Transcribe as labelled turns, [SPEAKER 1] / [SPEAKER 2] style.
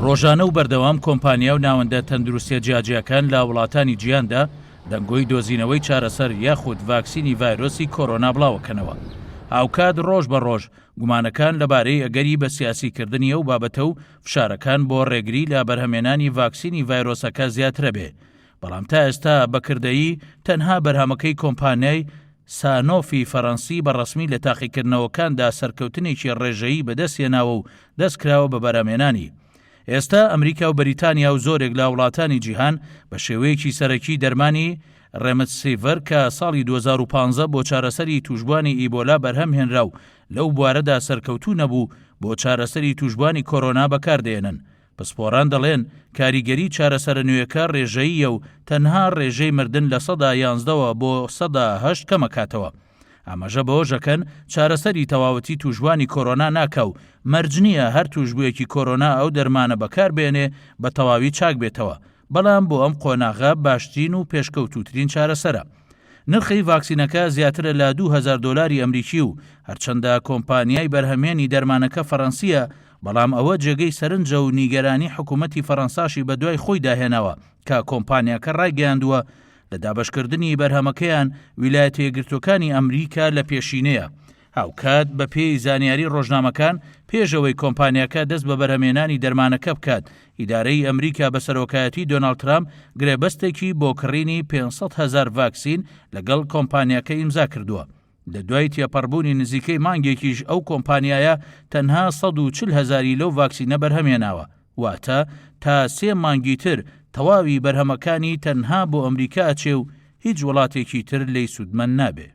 [SPEAKER 1] ڕۆژانە و بەردەوام کۆمپانیا و ناوەندە تەندروستیە جیاجیەکان لە وڵاتانی جیهاندا دەنگۆی دۆزینەوەی چارەسەر یاخود ڤاکسینی ڤایرۆسی کۆرۆنا بڵاوەکەنەوە. هاوکات ڕۆژ بە ڕۆژ گومانەکان لەبارەی ئەگەری بە سیاسیکردنی ئەو بابەتە و فشارەکان بۆ ڕێگری لە بەرهەمێنانی ڤاکسینی ڤایرۆسەکە زیاترە بێ. بەڵام تا ئێستا بەکردەیی تەنها بەرهەمەکەی کۆمپانیای سانۆفی فەڕەنسی بەڕەسمی لە تاقیکردنەوەکاندا سەرکەوتنێکی ڕێژەیی بەدەستێناوە و دەستکراوە بە بەرهەمێنانی. ئێستا ئەمریکا و بەریتانیا و زۆرێک لە وڵاتانی جیهان بە شێوەیەکی سەرەکی دەرمانی ڕێمدسیڤەر کە ساڵی 2015 بۆ چارەسەری توشبوانی ئیبۆلا بەرهەم هێنرا و لەو بوارەدا سەرکەوتوو نەبوو بۆ چارەسەری توشبوانی کۆرۆنا بەکاردێنن. پسپۆران دەڵێن کاریگەری چارەسەرە نوێیەکە ڕێژەییە و تەنها ڕێژەی مردن لە 11% بۆ 8% کەمەکاتەوە. ئەمەژە بەهۆژەکەن چارەسەری تەواوەتی توشبوانی کۆرۆنا ناکە و مەرج نییە هەر توشبوویەکی کۆرۆنا ئەو دەرمانە بەکار بێنێ بە تەواوی چاک بێتەوە. بەڵام بۆ ئەم قۆناغا باشترین و پێشکەوتوترین چارەسەرە. نرخی ڤاکسینەکە زیاترە لە $2000 ئەمریکی و هەرچەندە کۆمپانیای بەرهەمێنی دەرمانەکە فەڕەنسیە، بەڵام ئەوە جێگەی سەرنجە و نیگەرانی حکوومەتی فەڕەنساشی بە دوای خۆی داهێناوە کە کۆمپانیاکە ڕایگەیاندووە لە دابەشکردنی بەرهەمەکەیان ویلایەتە یەکگرتووەکانی ئەمریکا لە پێشینەیە. هاوکات بە پێی زانیاری ڕۆژنامەکان پێشەوەی کۆمپانیاکە دەست بە بەرهەمێنانی دەرمانەکە بکات، ئیدارەی ئەمریکا بە سەرۆکایەتی دۆناڵد ترامپ گرێبەستێکی بۆ کڕینی 500,000 ڤاکسین لەگەڵ کۆمپانیاکە ئیمزا کردووە. لە دوای تێپەڕبوونی نزیکەی مانگێکیش ئەو کۆمپانیایە تەنها 140,000 لەو ڤاکسینە بەرهەمێناوە، واتە تا 3 مانگی تر تەواوی بەرهەمەکانی تەنها بۆ ئەمریکا ئەچێ و هیچ وڵاتێکی تر لێی سوودمەند نابێ.